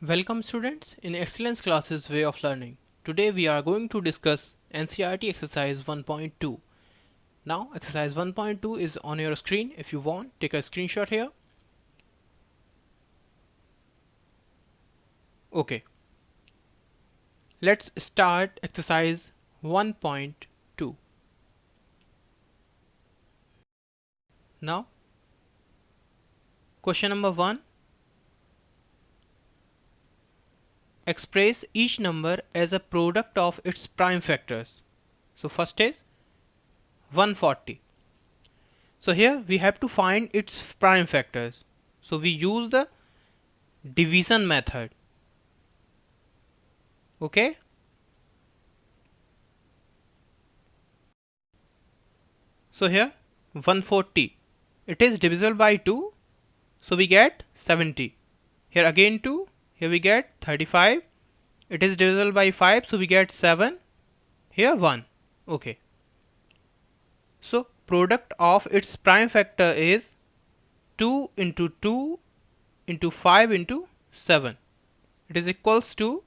Welcome students in Excellence Classes Way of Learning. Today we are going to discuss NCERT exercise 1.2. Now exercise 1.2 is on your screen. If you want, take a screenshot here. Okay. Let's start exercise 1.2. Now question number 1. Express each number as a product of its prime factors. So first is 140. So here we have to find its prime factors. So we use the division method. Okay. So here 140. It is divisible by 2. So we get 70. Here again 2. Here we get 35. It is divisible by 5. So we get 7. Here 1. Okay. So product of its prime factor is 2 into 2 into 5 into 7. It is equals to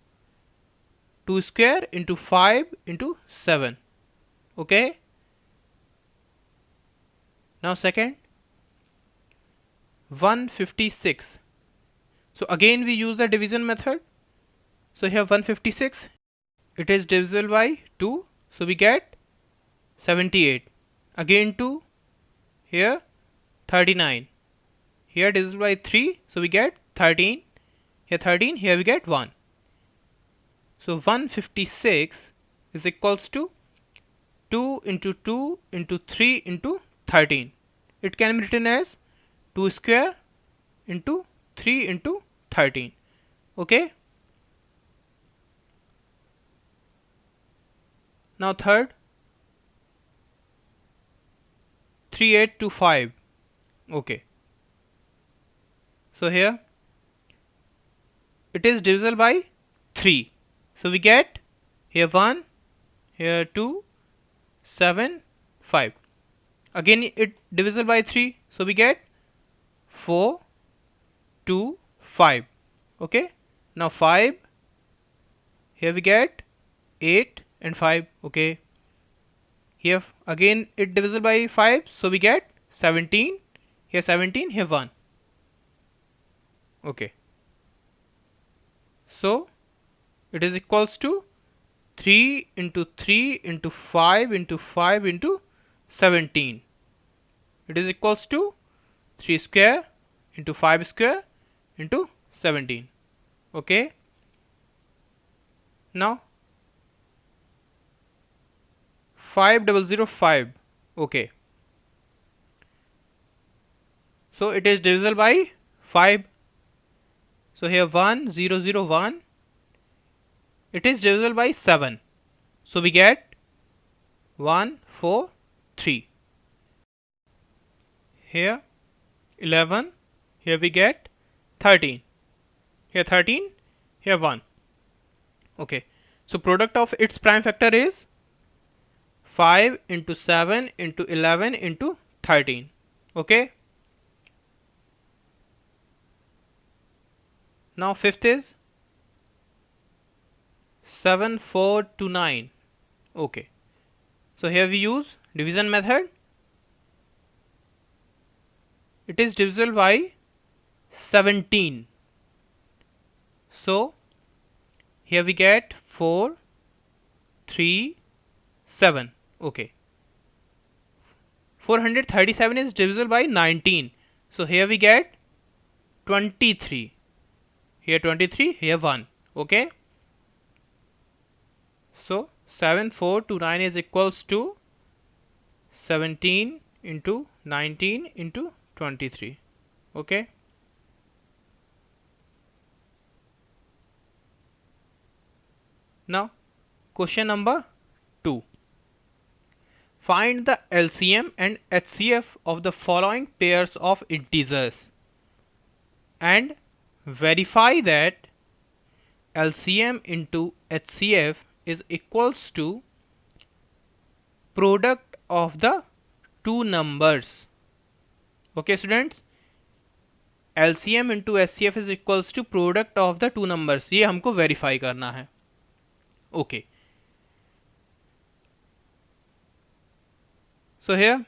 2 square into 5 into 7. Okay. Now second 156. So again we use the division method. So here 156, it is divisible by 2. So we get 78. Again 2. Here 39. Here divisible by 3. So we get 13. Here 13. Here we get 1. So 156 is equals to 2 into 2 into 3 into 13. It can be written as 2 square into 3 into 13. Okay. Now third 3825. Okay. So here it is divisible by 3. So we get here 1, here 2, 7, 5. Again it divisible by 3. So we get 4, 2, 5. Okay. Now 5. Here we get 8 and 5. Okay. Here again it divisible by 5. So we get 17. Here 17. Here 1. Okay. So it is equals to 3 into 3 into 5 into 5 into 17. It is equals to 3 square into 5 square into 17. Okay. Now 5005. Okay. So it is divisible by 5. So here 1001. It is divisible by 7. So we get 143. Here 11. Here we get 13. Here 13. Here 1. Okay. So product of its prime factor is 5 into 7 into 11 into 13. Okay. Now fifth is 7429. Okay. So here we use division method. It is divisible by 17. So here we get 4, 3, 7. Okay. 437 is divisible by 19. So here we get 23. Here 23. Here 1. Okay. So 7429 is equals to 17 into 19 into 23. Okay. Now question number 2. Find the LCM and HCF of the following pairs of integers and verify that LCM into HCF is equals to product of the two numbers. Okay students, LCM into HCF is equals to product of the two numbers, ये हमको verify करना है। Okay, so here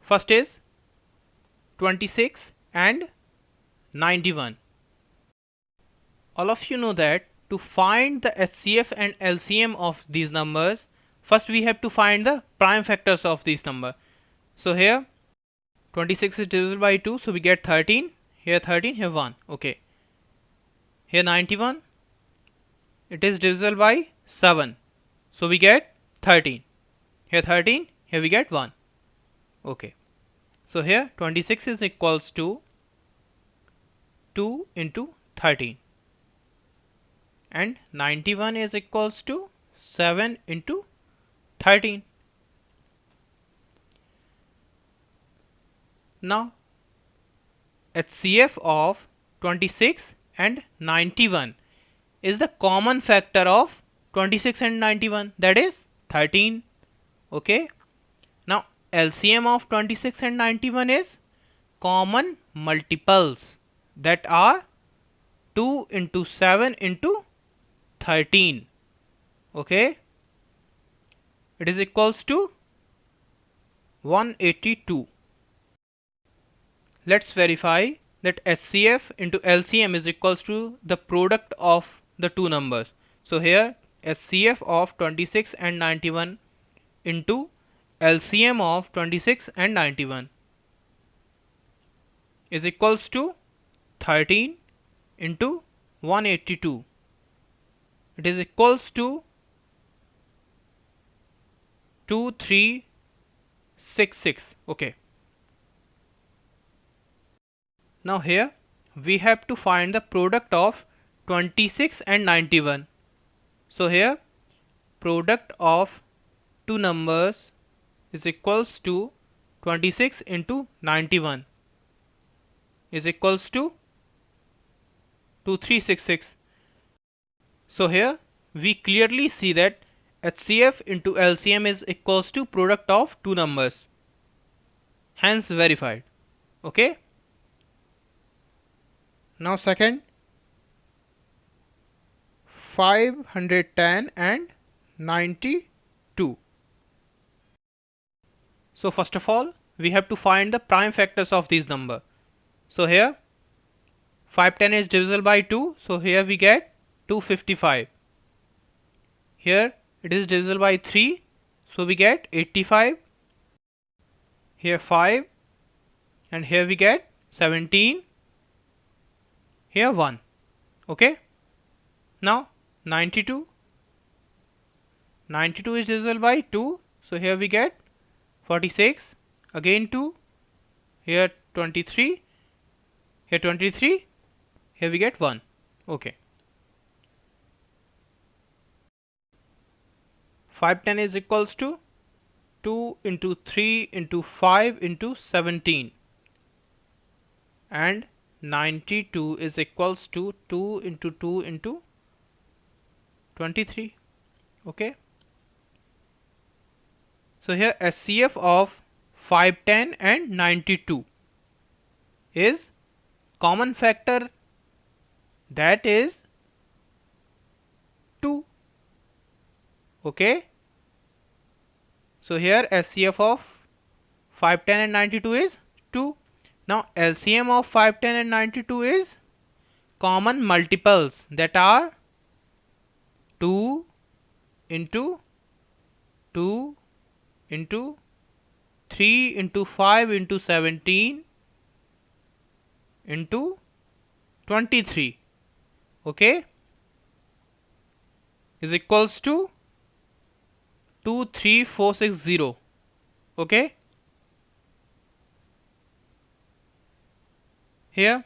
first is 26 and 91. All of you know that to find the HCF and LCM of these numbers, first we have to find the prime factors of these number. So here 26 is divisible by 2, so we get 13. Here 13, here 1. Okay. Here 91, it is divisible by 7, so we get 13. Here 13, here we get 1. Okay. So here 26 is equals to 2 into 13 and 91 is equals to 7 into 13. Now HCF of 26 and 91 is the common factor of 26 and 91, that is 13. Okay. Now LCM of 26 and 91 is common multiples, that are 2 into 7 into 13. Okay, it is equals to 182. Let's verify that HCF into LCM is equals to the product of the two numbers. So here HCF of 26 and 91 into LCM of 26 and 91 is equals to 13 into 182. It is equals to 2366. Okay. Now here we have to find the product of 26 and 91. So here product of two numbers is equals to 26 into 91 is equals to 2366. So here we clearly see that HCF into LCM is equals to product of two numbers, hence verified. Okay. Now second, 510 and 92. So first of all we have to find the prime factors of these number. So here 510 is divisible by 2, so here we get 255. Here it is divisible by 3, so we get 85. Here 5 and here we get 17. Here 1. Okay. Now 92. 92 is divisible by 2, so here we get 46. Again 2. Here 23. Here 23. Here we get 1. Okay. 510 is equals to 2 into 3 into 5 into 17 and 92 is equals to 2 into 2 into 23. Okay. So here HCF of 510 and 92 is common factor, that is 2. Okay. So here HCF of 510 and 92 is 2. Now LCM of 510 and 92 is common multiples, that are 2 into 2 into 3 into 5 into 17 into 23. Okay, is equals to 23460. Okay. Here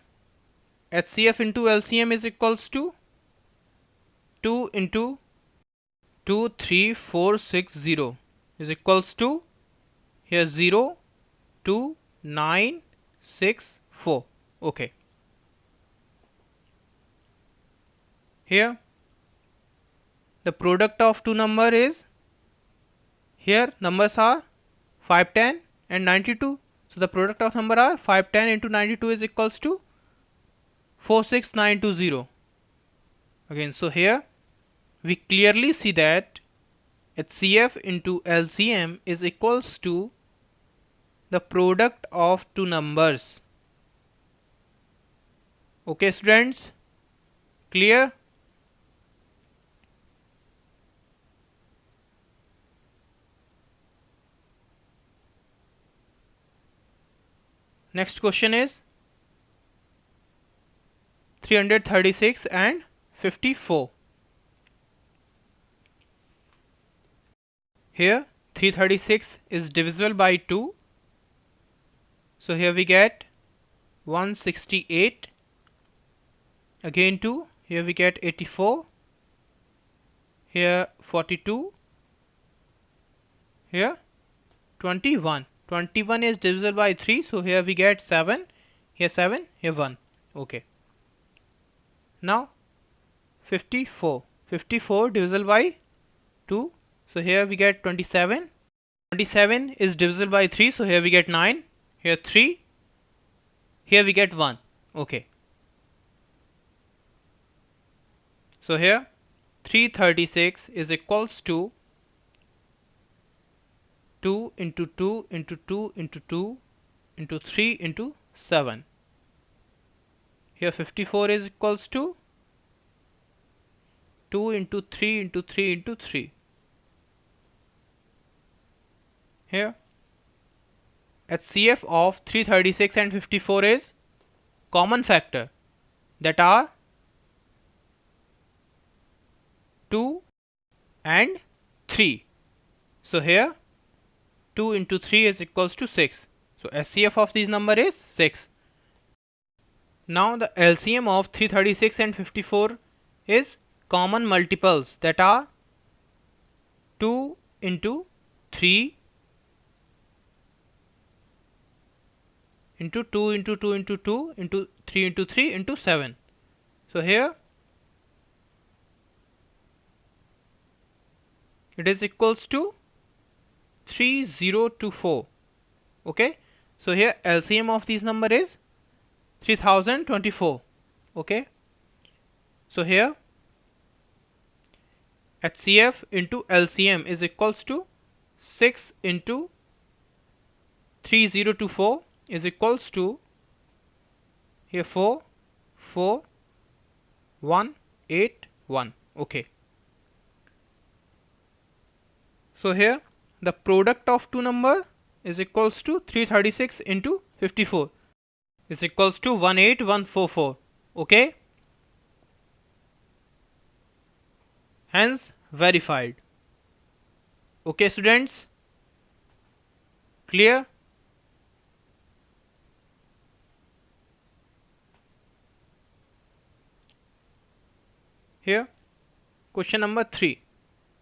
HCF into LCM is equals to 2 into 23460 is equals to here 0 2 9 6 4. Okay. Here the product of two number is, here numbers are 510 and 92. So the product of number are 510 into 92 is equals to 46920. Again, so here we clearly see that HCF into LCM is equals to the product of two numbers. Okay students, clear? Next question is 336 and 54. Here 336 is divisible by 2. So here we get 168. Again 2. Here we get 84. Here 42. Here 21. 21 is divisible by 3. So here we get 7. Here 7. Here 1. Okay. Now 54. 54 divisible by 2. So here we get 27. 27 is divisible by 3. So here we get 9. Here 3. Here we get 1. Okay. So here 336 is equals to 2 into 2 into 2 into 2 into 3 into 7. Here 54 is equals to 2 into 3 into 3 into 3. Here HCF of 336 and 54 is common factor, that are 2 and 3. So here 2 into 3 is equals to 6. So HCF of this number is 6. Now the LCM of 336 and 54 is common multiples, that are 2 into 3 into 2 into 2 into 2 into 3 into 3 into 7. So here it is equals to 3024. Okay, so here LCM of this number is 3024. Okay, so here HCF into LCM is equals to 6 into 3024 is equals to here 4 4 1 8 1. Okay, so here the product of two numbers is equals to 336 into 54 is equals to 18144. Okay, hence verified. Okay students, clear? Here question number 3.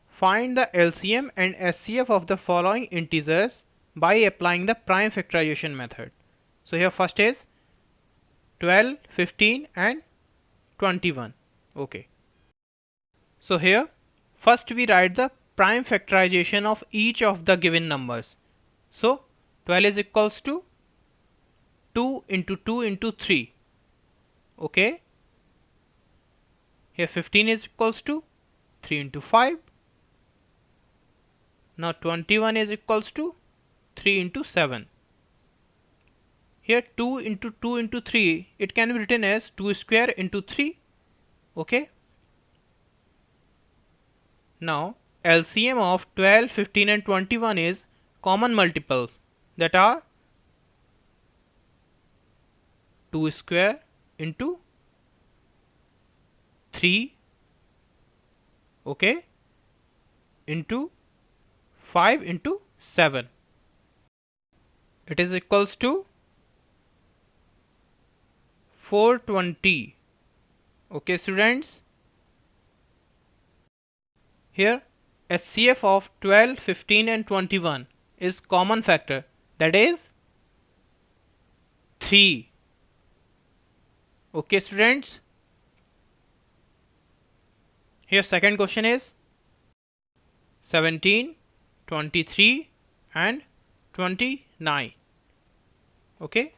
Find the LCM and SCF of the following integers by applying the prime factorization method. So here first is 12, 15 and 21. Okay. So here first we write the prime factorization of each of the given numbers. So 12 is equals to 2 into 2 into 3. Okay. Here 15 is equals to 3 into 5. Now 21 is equals to 3 into 7. Here 2 into 2 into 3, it can be written as 2 square into 3. Okay. Now LCM of 12, 15 and 21 is common multiples, that are 2 square into 3, okay, into 5 into 7. It is equals to 420. Okay students, here HCF of 12, 15 and 21 is common factor, that is 3. Okay students, here second question is 17, 23 and 29. Okay,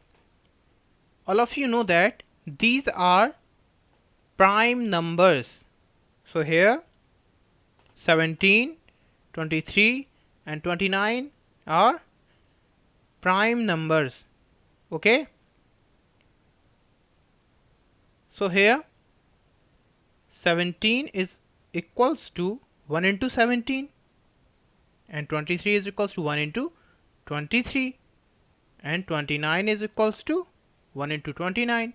all of you know that these are prime numbers. So here 17, 23 and 29 are prime numbers. Okay, so here 17 is equals to 1 into 17 and 23 is equals to 1 into 23 and 29 is equals to 1 into 29.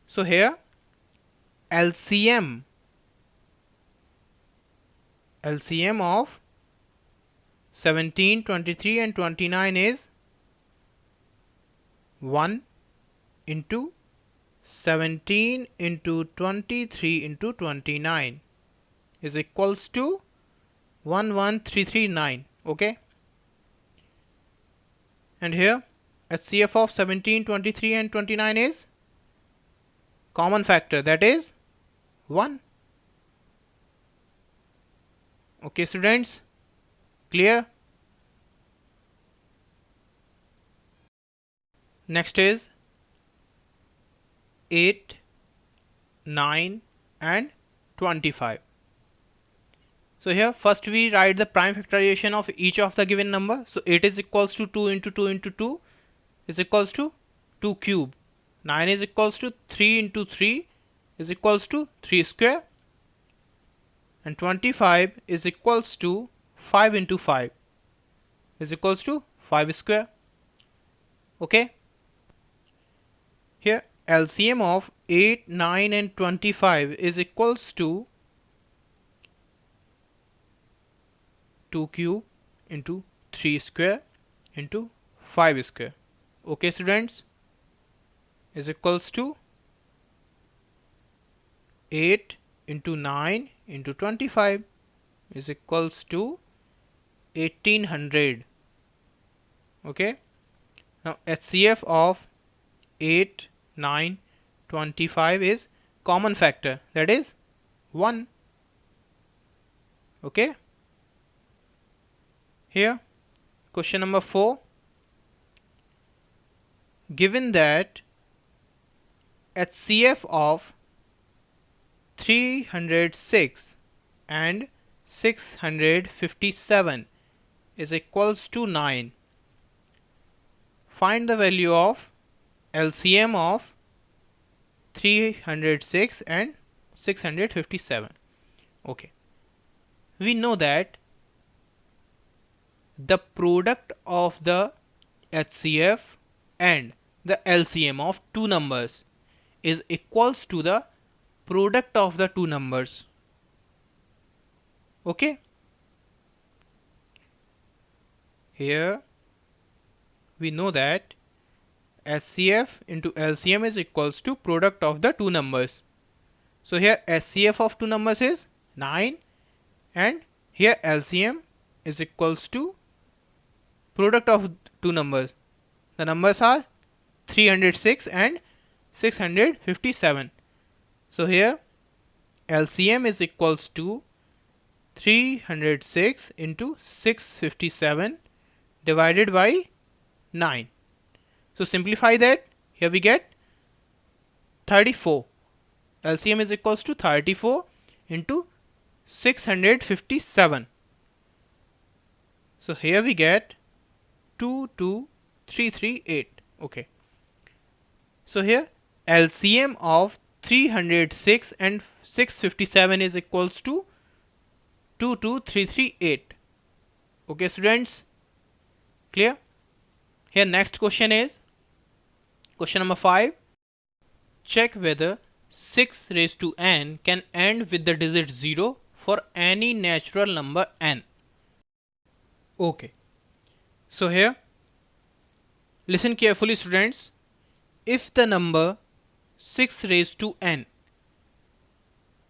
So here LCM of 17, 23 and 29 is 1 into 17 into 23 into 29 is equals to 11339. Okay, and here HCF of 17, 23 and 29 is common factor, that is 1. Okay students, clear? Next is 8, 9 and 25. So here first we write the prime factorization of each of the given number. So 8 is equals to 2 into 2 into 2 is equals to 2 cube. 9 is equals to 3 into 3 is equals to 3 square. And 25 is equals to 5 into 5 is equals to 5 square. Okay. Here LCM of 8, 9 and 25 is equals to 2 cube into 3 square into 5 square. Okay students, is equals to 8 into 9 into 25 is equals to 1800. Okay, now HCF of 8, 9, 25 is common factor, that is 1. Okay, here question number 4. Given that HCF of 306 and 657 is equals to 9, find the value of LCM of 306 and 657. Okay, we know that the product of the HCF and the LCM of two numbers is equals to the product of the two numbers. Okay, here we know that HCF into LCM is equals to product of the two numbers. So here HCF of two numbers is 9 and here LCM is equals to product of two numbers. The numbers are 306 and 657. So here LCM is equals to 306 into 657 divided by 9. So simplify that. Here we get 34. LCM is equals to 34 into 657. So here we get 22338. Okay. So here LCM of 306 and 657 is equals to 22338. Okay students, clear? Here next question is question number 5. Check whether 6 raised to n can end with the digit 0 for any natural number n. Okay, so here listen carefully students. If the number 6 raised to n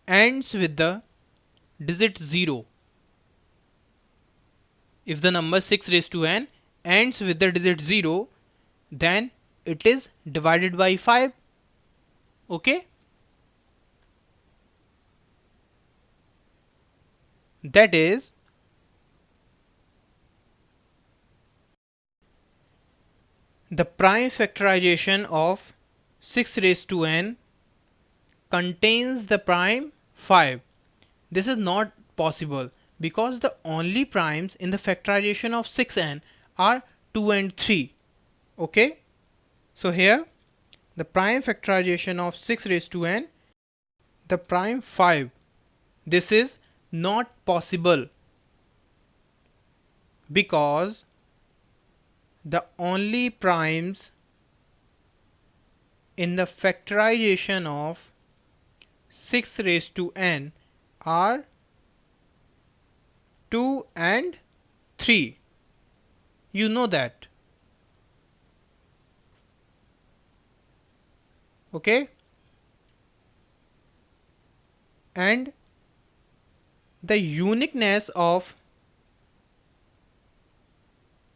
ends with the digit 0, if the number 6 raised to n ends with the digit 0, then it is divided by 5. Okay, that is the prime factorization of 6 raised to n contains the prime 5. This is not possible because the only primes in the factorization of 6n are 2 and 3. Okay, so here the prime factorization of 6 raised to n, the prime 5. This is not possible because the only primes in the factorization of 6 raised to n are 2 and 3. You know that. Okay, and the uniqueness of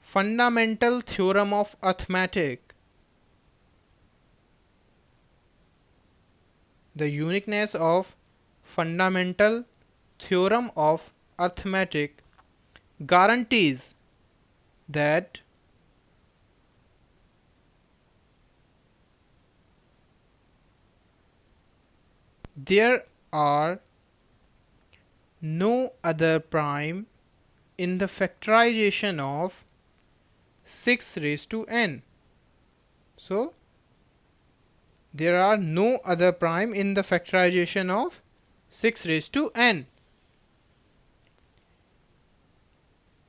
fundamental theorem of arithmetic, the uniqueness of fundamental theorem of arithmetic guarantees that there are no other prime in the factorization of 6 raised to n. So there are no other prime in the factorization of 6 raised to n.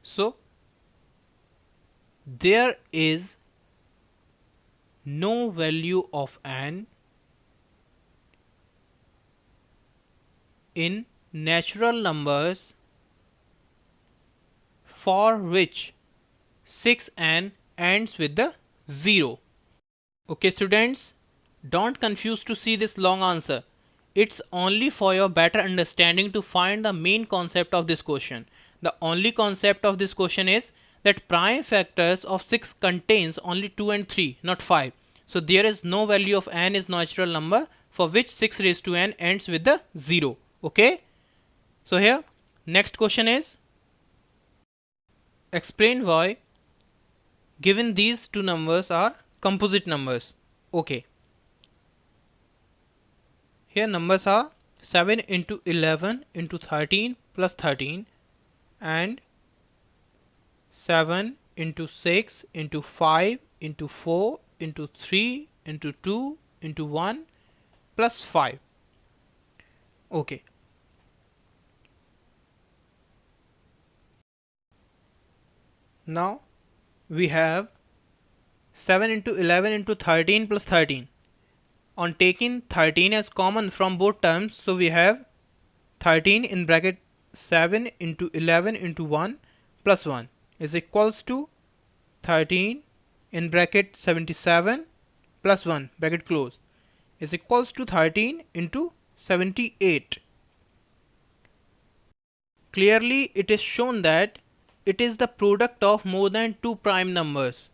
So there is no value of n in natural numbers for which 6n ends with the 0. Okay students, don't confuse to see this long answer. It's only for your better understanding to find the main concept of this question. The only concept of this question is that prime factors of 6 contains only 2 and 3, not 5. So there is no value of n is natural number for which 6 raised to n ends with the 0. Okay, so here next question is, explain why given these two numbers are composite numbers. Okay, here numbers are 7 into 11 into 13 plus 13 and 7 into 6 into 5 into 4 into 3 into 2 into 1 plus 5. Okay, now we have 7 into 11 into 13 plus 13. On taking 13 as common from both terms, so we have 13 in bracket 7 into 11 into 1 plus 1 is equals to 13 in bracket 77 plus 1 bracket close is equals to 13 into 78. Clearly it is shown that it is the product of more than two prime numbers.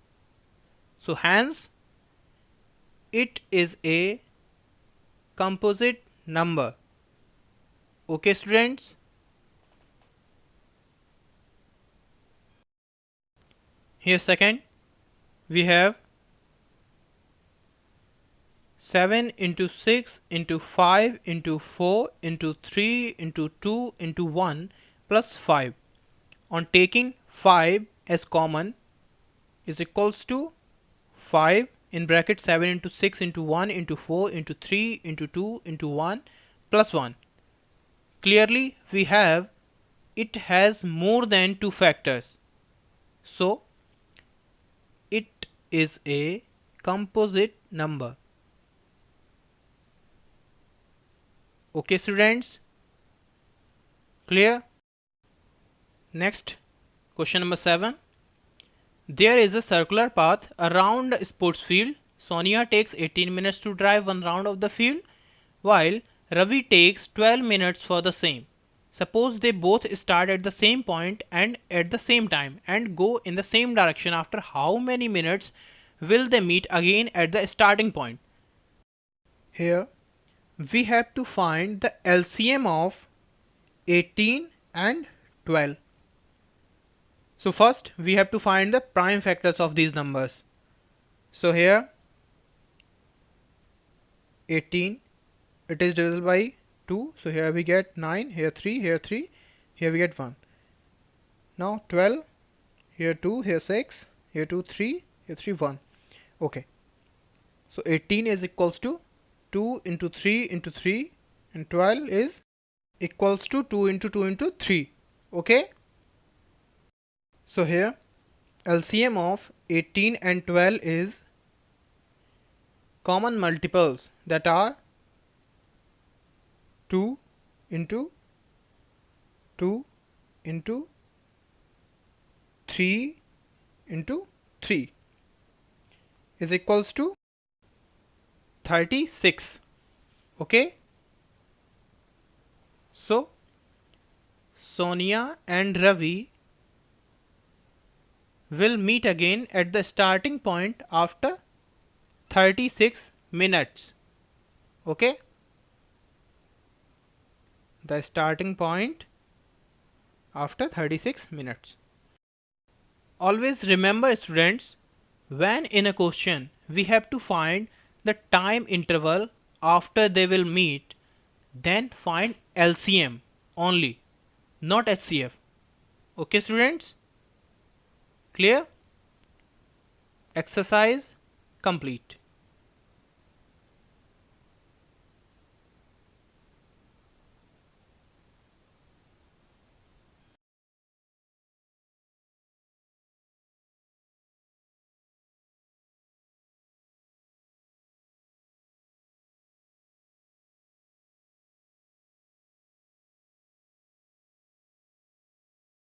So hence it is a composite number. Okay students, here second we have 7 into 6 into 5 into 4 into 3 into 2 into 1 plus 5. On taking 5 as common is equals to 5 in bracket 7 into 6 into 1 into 4 into 3 into 2 into 1 plus 1. Clearly we have it has more than two factors. So it is a composite number. Okay students, clear? Next, question number 7. There is a circular path around a sports field. Sonia takes 18 minutes to drive one round of the field, while Ravi takes 12 minutes for the same. Suppose they both start at the same point and at the same time and go in the same direction. After how many minutes will they meet again at the starting point? Here we have to find the LCM of 18 and 12. So first we have to find the prime factors of these numbers. So here 18, it is divisible by 2, so here we get 9, here 3, here 3, here we get 1. Now 12, here 2, here 6, here 2, 3, here 3, 1. Okay, so 18 is equals to 2 into 3 into 3, and 12 is equals to 2 into 2 into 3. Okay, so here LCM of 18 and 12 is common multiples, that are 2 into 2 into 3 into 3 is equals to 36. Okay, so Sonia and Ravi will meet again at the starting point after 36 minutes. Okay, the starting point after 36 minutes. Always remember, students, when in a question we have to find the time interval after they will meet, then find LCM only, not HCF. Okay, students? Clear? Exercise complete.